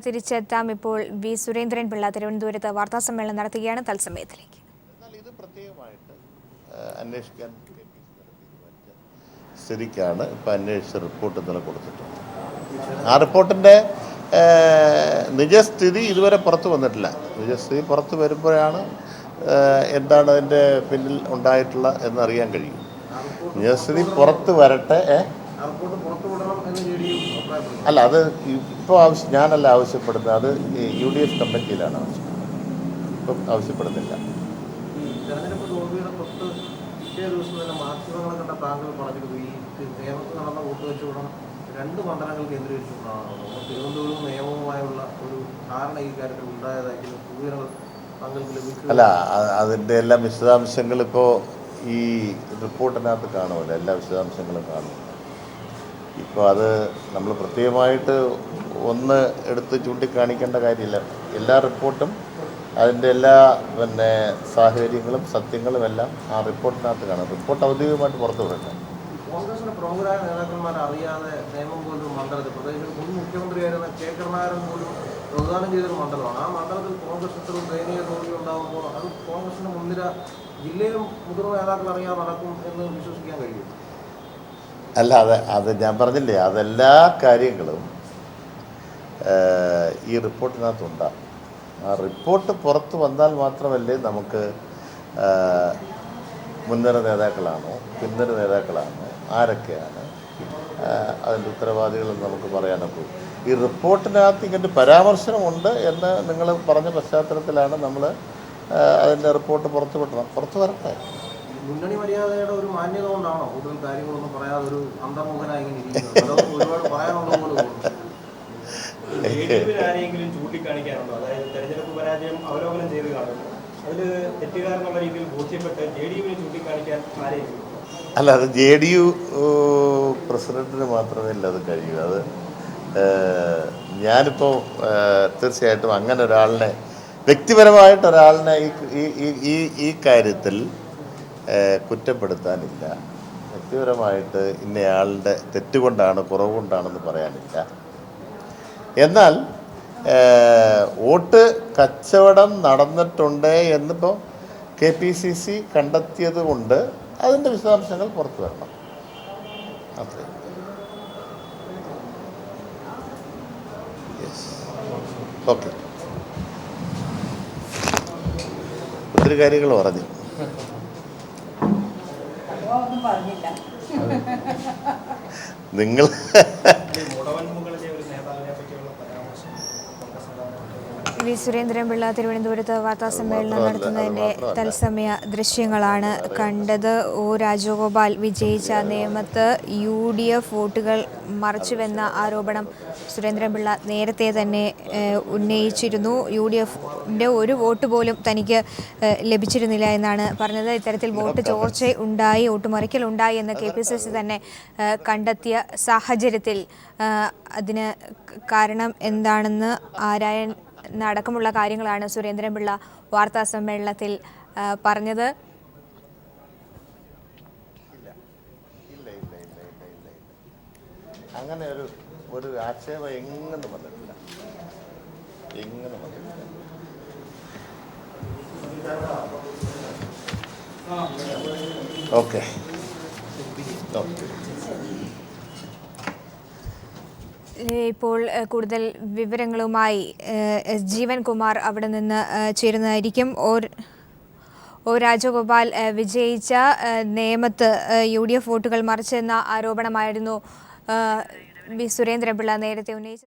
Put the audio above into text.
തിരിച്ചെത്താം. ഇപ്പോൾ വി സുരേന്ദ്രൻപിള്ള തിരുവനന്തപുരത്ത് വാർത്താസമ്മേളനം നടത്തുകയാണ്. തത്സമയത്തിലേക്ക് ഇത് പ്രത്യേകമായിട്ട് അന്വേഷിക്കാൻ സ്ഥിതിക്കാണ് ഇപ്പോൾ അന്വേഷിച്ച റിപ്പോർട്ട് ഇന്നലെ കൊടുത്തിട്ടുണ്ട്. ആ റിപ്പോർട്ടിൻ്റെ നിജസ്ഥിതി ഇതുവരെ പുറത്തു വന്നിട്ടില്ല. നിജസ്ഥിതി പുറത്ത് വരുമ്പോഴാണ് എന്താണ് അതിൻ്റെ പിന്നിൽ ഉണ്ടായിട്ടുള്ള എന്നറിയാൻ കഴിയും. നിജസ്ഥിതി പുറത്ത് വരട്ടെ. അല്ല, അത് ഇപ്പോൾ ഞാനല്ല ആവശ്യപ്പെടുന്നത്, അത് UDF കമ്മിറ്റിയിലാണ് ആവശ്യപ്പെടുന്നത്. ഇപ്പം ആവശ്യപ്പെടുന്നില്ല. തെരഞ്ഞെടുപ്പ് തോൽവിയുടെ തൊട്ട് പിറ്റേ ദിവസം തന്നെ മാധ്യമങ്ങളെ കണ്ട താങ്കൾ പറഞ്ഞിരുന്നു ഈ കേരളത്തിൽ നടന്ന വോട്ട് വെച്ചുകൂടണം 2 മണ്ഡലങ്ങൾ കേന്ദ്രീകരിച്ചുകൊണ്ടാണ് തിരുവനന്തപുരവും നിയമവുമായുള്ള ഒരു ധാരണ ഈ കാര്യത്തിൽ ഉണ്ടായതായിരിക്കും സൂചനകൾ താങ്കൾക്ക് ലഭിക്കും. അല്ല, അതിൻ്റെ എല്ലാ വിശദാംശങ്ങൾ ഇപ്പോൾ ഈ റിപ്പോർട്ടിനകത്ത് കാണുമല്ലോ, എല്ലാ വിശദാംശങ്ങളും കാണും. ഇപ്പോൾ അത് നമ്മൾ പ്രത്യേകമായിട്ട് ഒന്ന് എടുത്ത് ചൂണ്ടിക്കാണിക്കേണ്ട കാര്യമില്ല. എല്ലാ റിപ്പോർട്ടും അതിൻ്റെ എല്ലാ സാഹചര്യങ്ങളും സത്യങ്ങളും എല്ലാം ആ റിപ്പോർട്ടിനകത്ത് കാണും. റിപ്പോർട്ട് ഔദ്യോഗികമായിട്ട് പുറത്തു വിടട്ടെ. കോൺഗ്രസിന്റെ പ്രമുഖരായ നേതാക്കന്മാർ അറിയാതെ നിയമം പോലൊരു മണ്ഡലത്തിൽ, പ്രത്യേകിച്ച് മുൻ മുഖ്യമന്ത്രിയായിരുന്ന K. കരുണാകരൻ പോലും പ്രതിദാനം ചെയ്തൊരു മണ്ഡലമാണ്. ആ മണ്ഡലത്തിൽ കോൺഗ്രസ് ഇത്രയും ദയനീയ തോൽവി ഉണ്ടാകുമ്പോൾ അത് കോൺഗ്രസിന്റെ മുൻനിര ജില്ലയിലും മുതിർന്ന നേതാക്കൾ അറിയാതെ നടക്കും എന്ന് വിശ്വസിക്കാൻ കഴിയും. അല്ല, അത് ഞാൻ പറഞ്ഞില്ലേ, അതെല്ലാ കാര്യങ്ങളും ഈ റിപ്പോർട്ടിനകത്തുണ്ടാകും. ആ റിപ്പോർട്ട് പുറത്ത് വന്നാൽ മാത്രമല്ലേ നമുക്ക് മുൻനിര നേതാക്കളാണോ പിൻനിര നേതാക്കളാണോ ആരൊക്കെയാണ് അതിൻ്റെ ഉത്തരവാദികളെന്ന് നമുക്ക് പറയാനൊക്കെ. ഈ റിപ്പോർട്ടിനകത്ത് ഇങ്ങനൊരു പരാമർശനമുണ്ട് എന്ന് നിങ്ങൾ പറഞ്ഞ പശ്ചാത്തലത്തിലാണ് നമ്മൾ അതിൻ്റെ റിപ്പോർട്ട് പുറത്ത് വരട്ടെ. മുന്നണി മര്യാദയുടെ ഒരു മാന്യത കൊണ്ടാണോ കൂടുതൽ കാര്യങ്ങളൊന്നും പറയാതെ ഒരു അന്തർമുഖനായി ഇരിക്കുന്നത്? ഒരുപാട് പറയാനുള്ള പോലെ ആരെങ്കിലും ചൂണ്ടിക്കാണിക്കാനുണ്ടോ? അതായത് തെരഞ്ഞെടുപ്പ് പരാജയം അവലോകനം ചെയ്ത് കാണുന്നു, അതിൽ തെറ്റുകാരെന്നുള്ള രീതിയിൽ ബോധ്യപ്പെട്ട് JDUവിനെ ചൂണ്ടിക്കാണിക്കാൻ ആരെയും? അല്ല, അത് JDU പ്രസിഡന്റിന് മാത്രമേ അത് കഴിയൂ. അത് ഞാനിപ്പോൾ തീർച്ചയായിട്ടും അങ്ങനെ ഒരാളിനെ, വ്യക്തിപരമായിട്ടൊരാളിനെ ഈ കാര്യത്തിൽ കുറ്റപ്പെടുത്താനില്ല. വ്യക്തിപരമായിട്ട് ഇന്നയാളുടെ തെറ്റുകൊണ്ടാണ് കുറവുകൊണ്ടാണെന്ന് പറയാനില്ല. എന്നാൽ വോട്ട് കച്ചവടം നടന്നിട്ടുണ്ട് എന്നിപ്പോൾ KPCC കണ്ടെത്തിയത് കൊണ്ട് അതിൻ്റെ വിശദാംശങ്ങൾ പുറത്തു വരണം. അത്രയും. ഓക്കെ, ഒത്തിരി കാര്യങ്ങൾ പറഞ്ഞു. നിങ്ങൾ വി സുരേന്ദ്രൻപിള്ള തിരുവനന്തപുരത്ത് വാർത്താസമ്മേളനം നടത്തുന്നതിൻ്റെ തത്സമയ ദൃശ്യങ്ങളാണ് കണ്ടത്. O. രാജഗോപാൽ വിജയിച്ച നേമത്ത് UDF വോട്ടുകൾ മറച്ചുവെന്ന ആരോപണം സുരേന്ദ്രൻപിള്ള നേരത്തെ തന്നെ ഉന്നയിച്ചിരുന്നു. UDFൻ്റെ ഒരു വോട്ട് പോലും തനിക്ക് ലഭിച്ചിരുന്നില്ല എന്നാണ് പറഞ്ഞത്. ഇത്തരത്തിൽ വോട്ട് ചോർച്ച ഉണ്ടായി, വോട്ട് മറിക്കലുണ്ടായി എന്ന് KPCC തന്നെ കണ്ടെത്തിയ സാഹചര്യത്തിൽ അതിന് കാരണം എന്താണെന്ന് ആരായാൻ അടക്കമുള്ള കാര്യങ്ങളാണ് സുരേന്ദ്രൻപിള്ള വാർത്താസമ്മേളനത്തിൽ പറഞ്ഞത്. അങ്ങനെ ഒരു ആക്ഷേപം എങ്ങനെ വന്നിട്ടില്ല. ഓക്കെ. ഇപ്പോൾ കൂടുതൽ വിവരങ്ങളുമായി ജീവൻകുമാർ അവിടെ നിന്ന് ചേരുന്നതായിരിക്കും. O. രാജഗോപാൽ വിജയിച്ച നേമത്ത് UDF വോട്ടുകൾ മറിച്ചെന്ന ആരോപണമായിരുന്നു വി സുരേന്ദ്രൻപിള്ള നേരത്തെ ഉന്നയിച്ചത്.